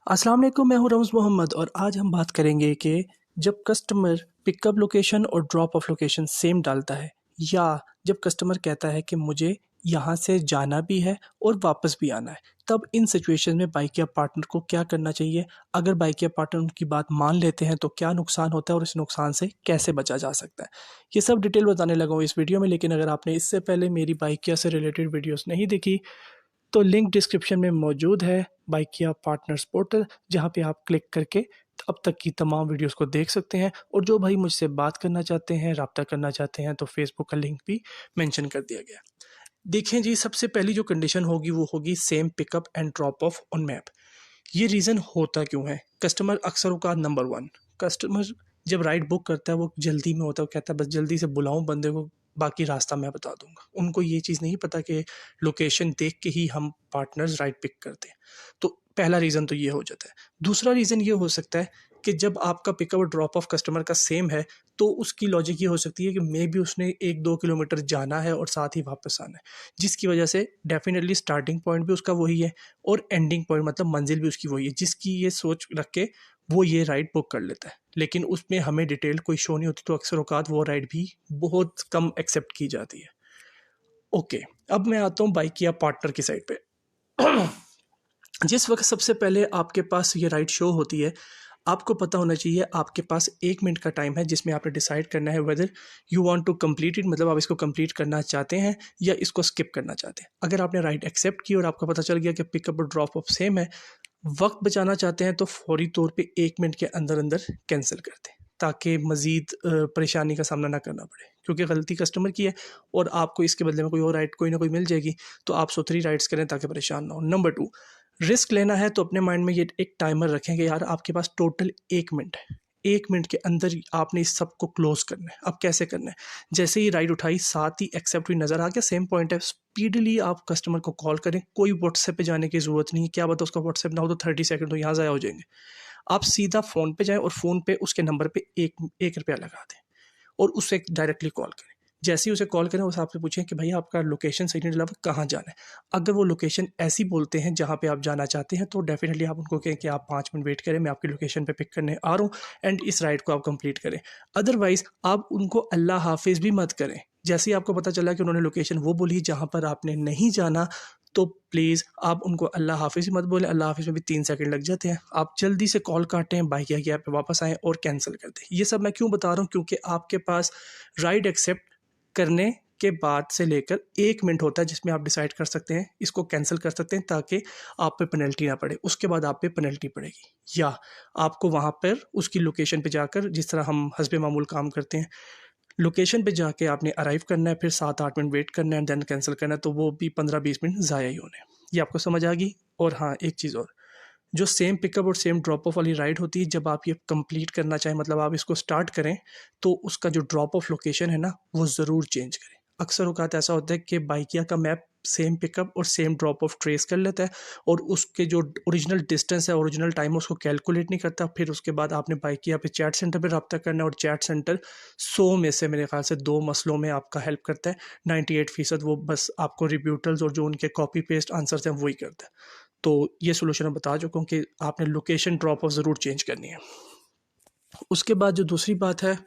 अस्सलाम वालेकुम, मैं हूँ रमज़ मोहम्मद और आज हम बात करेंगे कि जब कस्टमर पिकअप लोकेशन और ड्रॉप ऑफ लोकेशन सेम डालता है या जब कस्टमर कहता है कि मुझे यहाँ से जाना भी है और वापस भी आना है, तब इन सिचुएशन में बाइक या पार्टनर को क्या करना चाहिए। अगर बाइक या पार्टनर उनकी बात मान लेते हैं तो क्या नुकसान होता है और इस नुकसान से कैसे बचा जा सकता है, ये सब डिटेल बताने लगा हूँ इस वीडियो में। लेकिन अगर आपने इससे पहले मेरी बाइकिया से रिलेटेड वीडियोस नहीं देखी तो लिंक डिस्क्रिप्शन में मौजूद है, बाइकिया पार्टनर्स पोर्टल, जहाँ पे आप क्लिक करके अब तक की तमाम वीडियोस को देख सकते हैं। और जो भाई मुझसे बात करना चाहते हैं, राब्ता करना चाहते हैं, तो फेसबुक का लिंक भी मेंशन कर दिया गया। देखें जी, सबसे पहली जो कंडीशन होगी वो होगी same pickup and drop of on map. ये रीज़न होता क्यों है? कस्टमर अक्सर का नंबर वन, कस्टमर जब राइड बुक करता है वो जल्दी में होता है, वो कहता है बस जल्दी से बुलाऊं बंदे को, बाकी रास्ता मैं बता दूंगा। उनको ये चीज़ नहीं पता कि लोकेशन देख के ही हम पार्टनर्स राइड पिक करते हैं। तो पहला रीज़न तो ये हो जाता है। दूसरा रीज़न ये हो सकता है कि जब आपका पिकअप और ड्रॉप ऑफ कस्टमर का सेम है तो उसकी लॉजिक ये हो सकती है कि मे बी उसने 1-2 किलोमीटर जाना है और साथ ही वापस आना है, जिसकी वजह से डेफिनेटली स्टार्टिंग पॉइंट भी उसका वही है और एंडिंग पॉइंट मतलब मंजिल भी उसकी वही है, जिसकी ये सोच रख के वो ये राइड बुक कर लेता है। लेकिन उसमें हमें डिटेल कोई शो नहीं होती, तो अक्सर औकात वो राइड भी बहुत कम एक्सेप्ट की जाती है। ओके, अब मैं आता हूँ बाइक या पार्टनर की साइड पे। जिस वक्त सबसे पहले आपके पास ये राइड शो होती है, आपको पता होना चाहिए आपके पास 1 मिनट का टाइम है जिसमें आपने डिसाइड करना है whether you want to complete it, मतलब आप इसको कंप्लीट करना चाहते हैं या इसको स्किप करना चाहते हैं। अगर आपने राइड एक्सेप्ट की और आपको पता चल गया कि पिकअप और ड्रॉप ऑफ सेम है, वक्त बचाना चाहते हैं तो फौरी तौर पे 1 मिनट के अंदर अंदर कैंसिल कर दें, ताकि मज़ीद परेशानी का सामना ना करना पड़े, क्योंकि गलती कस्टमर की है और आपको इसके बदले में कोई और राइड कोई ना कोई मिल जाएगी। तो आप सुथरी राइड्स करें ताकि परेशान ना हो। नंबर टू, रिस्क लेना है तो अपने माइंड में ये एक टाइमर रखें कि यार आपके पास टोटल 1 मिनट है, 1 मिनट के अंदर आपने इस सब को क्लोज करना है। अब कैसे करना है? जैसे ही राइड उठाई साथ ही एक्सेप्ट हुई नज़र आ गया, सेम पॉइंट है, स्पीडली आप कस्टमर को कॉल करें। कोई व्हाट्सएप पे जाने की ज़रूरत नहीं है, क्या पता उसका व्हाट्सएप ना हो तो 30 सेकंड तो यहाँ ज़ाया हो जाएंगे। आप सीधा फ़ोन पे जाएं और फ़ोन पे उसके नंबर पे एक एक रुपया लगा दें और उससे डायरेक्टली कॉल करें। जैसे ही उसे कॉल करें उस आपसे पूछें कि भैया आपका लोकेशन सही नहीं डला, कहाँ जाना है। अगर वो लोकेशन ऐसी बोलते हैं जहाँ पे आप जाना चाहते हैं तो डेफिनेटली आप उनको कहें कि आप 5 मिनट वेट करें, मैं आपकी लोकेशन पे पिक करने आ रहा हूँ एंड इस राइड को आप कंप्लीट करें। अदरवाइज़ आप उनको अल्लाह हाफिज़ भी मत करें। जैसे ही आपको पता चला कि उन्होंने लोकेशन वो बोली जहाँ पर आपने नहीं जाना, तो प्लीज़ आप उनको अल्लाह हाफिज़ ही मत बोलें। अल्लाह हाफिज़ में भी 3 सेकंड लग जाते हैं। आप जल्दी से कॉल काटें, बाइक या ऐप पे वापस आएँ और कैंसिल कर दें। ये सब मैं क्यों बता रहा हूँ? क्योंकि आपके पास राइड एक्सेप्ट करने के बाद से लेकर 1 मिनट होता है जिसमें आप डिसाइड कर सकते हैं, इसको कैंसिल कर सकते हैं ताकि आप पे पेनल्टी ना पड़े। उसके बाद आप पे पेनल्टी पड़ेगी या आपको वहाँ पर उसकी लोकेशन पे जाकर, जिस तरह हम हस्बे मामूल काम करते हैं, लोकेशन पे जाके आपने अराइव करना है, फिर 7-8 मिनट वेट करना है एंड देन कैंसिल करना है, तो वो भी 15-20 मिनट ज़ाया ही होने। ये आपको समझ आ गई? और हाँ, एक चीज़ और, जो सेम पिकअप और सेम ड्रॉप ऑफ वाली राइड होती है, जब आप ये कंप्लीट करना चाहें, मतलब आप इसको स्टार्ट करें, तो उसका जो ड्रॉप ऑफ लोकेशन है ना, वो ज़रूर चेंज करें। अक्सर औक़ात ऐसा होता है कि बाइकिया का मैप सेम पिकअप और सेम ड्रॉप ऑफ ट्रेस कर लेता है और उसके जो ओरिजिनल डिस्टेंस है, ओरिजिनल टाइम है, उसको कैलकुलेट नहीं करता। फिर उसके बाद आपने बाइकिया पे चैट सेंटर पे रब्ता करना है और चैट सेंटर 100 में से मेरे ख़्याल से 2 मसलों में आपका हेल्प करता है। 98% वो बस आपको रिब्यूटल्स और जो उनके कॉपी पेस्ट आंसर्स हैं वही करता है। तो ये सॉल्यूशन मैं बता चुका हूँ कि आपने लोकेशन ड्रॉप ऑफ ज़रूर चेंज करनी है। उसके बाद जो दूसरी बात है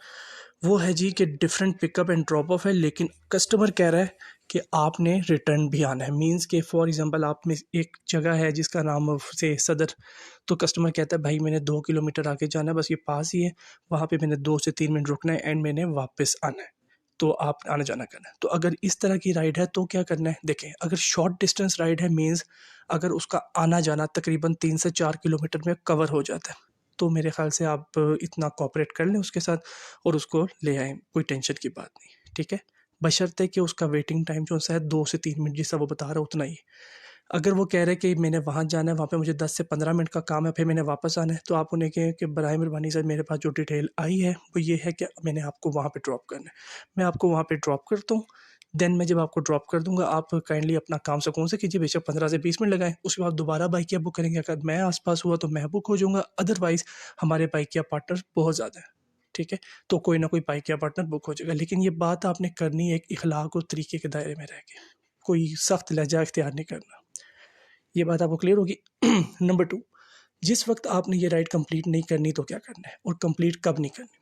वो है जी कि different pickup and drop of है, लेकिन कस्टमर कह रहा है कि आपने रिटर्न भी आना है। मींस के फॉर एग्जांपल आप में एक जगह है जिसका नाम से सदर, तो कस्टमर कहता है भाई मैंने 2 किलोमीटर आगे जाना है, बस ये पास ही है, वहाँ पे मैंने 2 से 3 मिनट रुकना है एंड मैंने वापस आना है, तो आप आना जाना करना है। तो अगर इस तरह की राइड है तो क्या करना है? देखें, अगर शॉर्ट डिस्टेंस राइड है, मीन्स अगर उसका आना जाना तकरीबन 3 से 4 किलोमीटर में कवर हो जाता है, तो मेरे ख़्याल से आप इतना कोऑपरेट कर लें उसके साथ और उसको ले आएँ, कोई टेंशन की बात नहीं, ठीक है? बशर्ते कि उसका वेटिंग टाइम जो-सा है 2 से 3 मिनट जितना वो बता रहा है उतना ही। अगर वो कह रहे हैं कि मैंने वहाँ जाना है, वहाँ पे मुझे 10 से 15 मिनट का काम है, फिर मैंने वापस आना है, तो आप उन्हें कहें कि बराए मेहरबानी सर मेरे पास जो डिटेल आई है वो ये है कि मैंने आपको वहाँ पे ड्रॉप करना है। मैं आपको वहाँ पे ड्रॉप करता हूँ, देन मैं जब आपको ड्रॉप कर दूँगा आप काइंडली अपना काम सुकून से कीजिए, बेशक 15 से 20 मिनट लगाएँ। उसके बाद दोबारा बाइकिया बुक करेंगे, अगर मैं आस-पास हुआ तो मैं बुक हो जाऊँगा, अदरवाइज़ हमारे बाइकिया पार्टनर बहुत ज़्यादा हैं, ठीक है? तो कोई ना कोई बाइकिया पार्टनर बुक हो जाएगा। लेकिन ये बात आपने करनी है एक इख़लाक़ और तरीके के दायरे में रह के, कोई सख्त लहज़ा इख्तियार नहीं करना। ये बात आपको क्लियर होगी? नंबर 2, जिस वक्त आपने ये राइड कंप्लीट नहीं करनी तो क्या करना है और कंप्लीट कब नहीं करनी।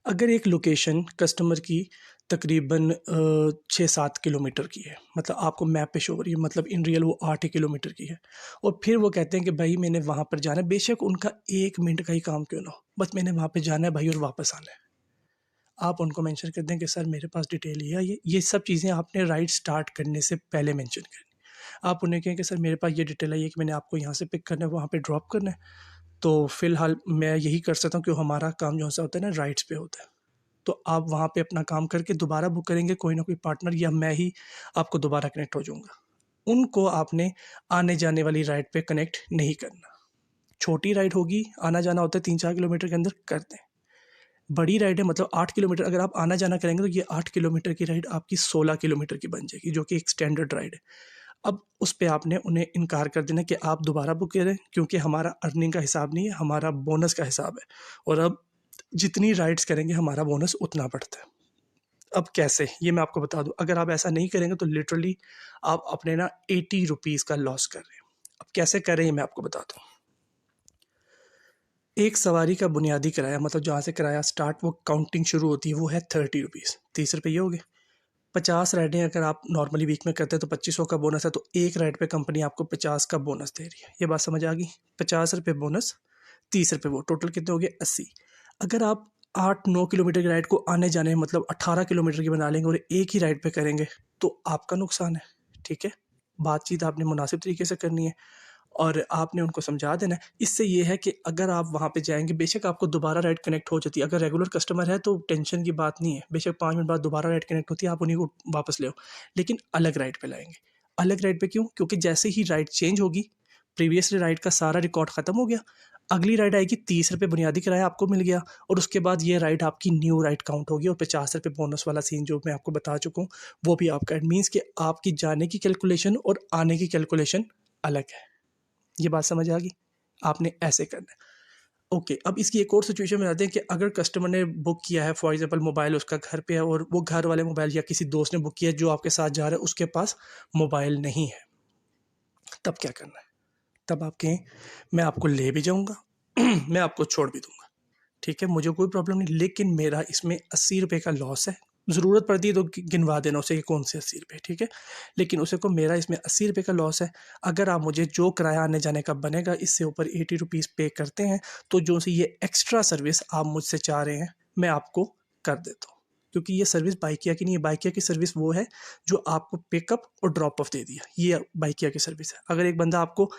अगर एक लोकेशन कस्टमर की तकरीबन 6-7 किलोमीटर की है, मतलब आपको मैप पे शो हो रही है, मतलब इन रियल वो 8 ही किलोमीटर की है, और फिर वो कहते हैं कि भाई मैंने वहाँ पर जाना है, बेशक उनका 1 मिनट का ही काम क्यों ना हो, बस मैंने वहाँ पे जाना है भाई और वापस आना है। आप उनको मेंशन कर दें कि सर मेरे पास डिटेल ये सब चीज़ें आपने राइड स्टार्ट करने से पहले मेंशन करनी। आप उन्हें कहें कि सर मेरे पास ये डिटेल है, ये कि मैंने आपको यहाँ से पिक करना है, वहाँ पे ड्रॉप करना है। तो फ़िलहाल मैं यही कर सकता हूँ कि हमारा काम जो सा होता है ना राइड्स पे होता है। तो आप वहाँ पे अपना काम करके दोबारा बुक करेंगे, कोई ना कोई पार्टनर या मैं ही आपको दोबारा कनेक्ट हो जाऊँगा। उनको आपने आने-जाने वाली राइड पे कनेक्ट नहीं करना। छोटी राइड होगी, आना-जाना होता है 3-4 किलोमीटर के अंदर, कर दें। बड़ी राइड है मतलब 8 किलोमीटर, अगर आप आना-जाना करेंगे तो ये 8 किलोमीटर की राइड आपकी 16 किलोमीटर की बन जाएगी, जो कि एक स्टैंडर्ड राइड है। अब उस पे आपने उन्हें इनकार कर देना कि आप दोबारा बुक करें, क्योंकि हमारा अर्निंग का हिसाब नहीं है, हमारा बोनस का हिसाब है, और अब जितनी राइड्स करेंगे हमारा बोनस उतना बढ़ता है। अब कैसे, ये मैं आपको बता दूँ, अगर आप ऐसा नहीं करेंगे तो लिटरली आप अपने ना ₹80 का लॉस कर रहे हैं। अब कैसे कर रहे हैं ये मैं आपको बताता हूँ। एक सवारी का बुनियादी किराया, मतलब जहाँ से किराया स्टार्ट वो काउंटिंग शुरू होती है, वो है ₹30, ₹30 ये हो गए। 50 राइडें अगर आप नॉर्मली वीक में करते हैं तो 2500 का बोनस है, तो एक राइड पे कंपनी आपको 50 का बोनस दे रही है। ये बात समझ आ गई? ₹50 बोनस, ₹30 वो, टोटल कितने हो गए? 80। अगर आप 8-9 किलोमीटर की राइड को आने जाने मतलब 18 किलोमीटर की बना लेंगे और एक ही राइड पे करेंगे तो आपका नुकसान है, ठीक है? बातचीत आपने मुनासिब तरीके से करनी है और आपने उनको समझा देना है। इससे ये है कि अगर आप वहाँ पे जाएँगे, बेशक आपको दोबारा राइड कनेक्ट हो जाती है। अगर रेगुलर कस्टमर है तो टेंशन की बात नहीं है। बेशक 5 मिनट बाद दोबारा राइड कनेक्ट होती है, आप उन्हीं को वापस ले आओ। लेकिन अलग राइड पे लाएँगे। अलग राइड पे क्यों? क्योंकि जैसे ही राइड चेंज होगी, प्रीवियस राइड का सारा रिकॉर्ड ख़त्म हो गया। अगली राइड आएगी, ₹30 बुनियादी किराया आपको मिल गया और उसके बाद ये राइड आपकी न्यू राइड काउंट होगी और ₹50 बोनस वाला सीन जो मैं आपको बता चुका हूँ, वो भी आपका। इट मीन्स कि आपकी जाने की कैलकुलेशन और आने की कैलकुलेशन अलग है। ये बात समझ आ गई? आपने ऐसे करना है। ओके, अब इसकी एक और सिचुएशन में आते हैं कि अगर कस्टमर ने बुक किया है, फॉर एग्ज़ाम्पल मोबाइल उसका घर पे है और वो घर वाले मोबाइल या किसी दोस्त ने बुक किया है जो आपके साथ जा रहा है, उसके पास मोबाइल नहीं है, तब क्या करना है? तब आप कहें मैं आपको ले भी जाऊँगा, मैं आपको छोड़ भी दूँगा। ठीक है, मुझे कोई प्रॉब्लम नहीं, लेकिन मेरा इसमें ₹80 का लॉस है। ज़रूरत पड़ती है तो गिनवा देना उसे कि कौन से ₹80, ठीक है? लेकिन उसे को मेरा इसमें ₹80 का लॉस है। अगर आप मुझे जो किराया आने-जाने का बनेगा इससे ऊपर ₹80 पे करते हैं, तो जो सी ये एक्स्ट्रा सर्विस आप मुझसे चाह रहे हैं, मैं आपको कर देता हूँ। क्योंकि ये सर्विस बाइकिया की नहीं है, बाइकिया की सर्विस वो है जो आपको पिकअप और ड्रॉप ऑफ दे दिया, ये बाइकिया की सर्विस है। अगर एक बंदा आपको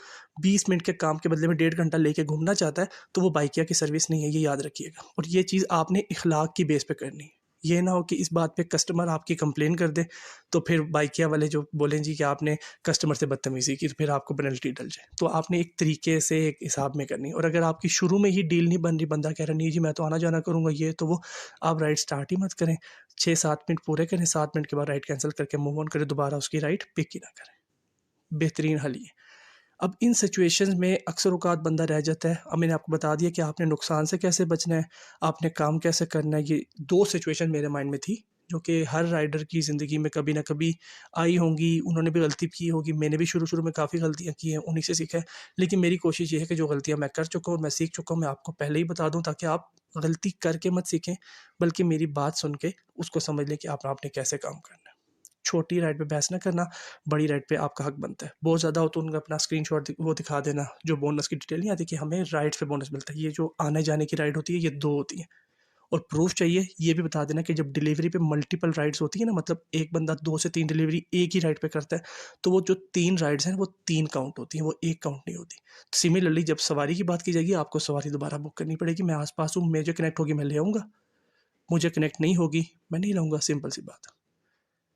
20 मिनट के काम के बदले में 1.5 घंटा लेके घूमना चाहता है, तो वो बाइकिया की सर्विस नहीं है, ये याद रखिएगा। और ये चीज़ आपने इखलाक की बेस पे करनी है। ये ना हो कि इस बात पे कस्टमर आपकी कंप्लेन कर दे, तो फिर बाइकिया वाले जो बोलें जी कि आपने कस्टमर से बदतमीज़ी की, तो फिर आपको पेनल्टी डल जाए। तो आपने एक तरीके से एक हिसाब में करनी है और अगर आपकी शुरू में ही डील नहीं बन रही, बंदा कह रहा है नहीं जी मैं तो आना-जाना करूँगा ये तो वो, आप राइड स्टार्ट ही मत करें। 6-7 मिनट पूरे करें, 7 मिनट के बाद राइड कैंसल करके मूव ऑन करें, दोबारा उसकी राइड पिक ही ना करें। बेहतरीन हल ये। अब इन सिचुएशंस में अक्सर औक़ात बंदा रह जाता है। अब मैंने आपको बता दिया कि आपने नुकसान से कैसे बचना है, आपने काम कैसे करना है। ये 2 सिचुएशन मेरे माइंड में थी, जो कि हर राइडर की ज़िंदगी में कभी न कभी आई होंगी। उन्होंने भी गलती की होगी, मैंने भी शुरू-शुरू में काफ़ी गलतियाँ की हैं, उन्हीं से सीखा है। लेकिन मेरी कोशिश ये है कि जो गलतियाँ मैं कर चुका हूँ और मैं सीख चुका हूँ, मैं आपको पहले ही बता दूँ ताकि आप गलती करके मत सीखें, बल्कि मेरी बात सुन के उसको समझ लें कि आपने कैसे काम करना है। छोटी राइड पे बहस ना करना, बड़ी राइड पे आपका हक बनता है। बहुत ज़्यादा हो तो उनको अपना स्क्रीनशॉट वो दिखा देना, जो बोनस की डिटेल नहीं आती कि हमें राइड्स पे बोनस मिलता है। ये जो आने-जाने की राइड होती है, ये 2 होती हैं और प्रूफ़ चाहिए, ये भी बता देना कि जब डिलीवरी पे मल्टीपल राइड्स होती है ना, मतलब एक बंदा 2 से 3 डिलीवरी एक ही राइड पे करता है, तो वो जो 3 राइड्स हैं, वो 3 काउंट होती हैं, वो 1 काउंट नहीं होती। सिमिलरली जब सवारी की बात की जाएगी, आपको सवारी दोबारा बुक करनी पड़ेगी। मैं आस-पास हूँ, मुझे कनेक्ट होगी, मैं ले आऊँगा, मुझे कनेक्ट नहीं होगी, मैं नहीं लाऊँगा, सिंपल सी बात है।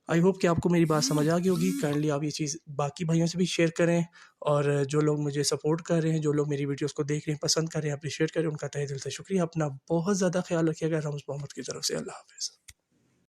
आई होप कि आपको मेरी बात समझ आ गई होगी। काइंडली आप ये चीज़ बाकी भाइयों से भी शेयर करें और जो लोग मुझे सपोर्ट कर रहे हैं, जो लोग मेरी वीडियोज़ को देख रहे हैं, पसंद कर रहे हैं, अप्रिशिएट कर रहे हैं, उनका तहे दिल से शुक्रिया। अपना बहुत ज़्यादा ख़्याल रखिएगा। रमज़ मोहम्मद की तरफ से अल्लाह हाफ़िज़।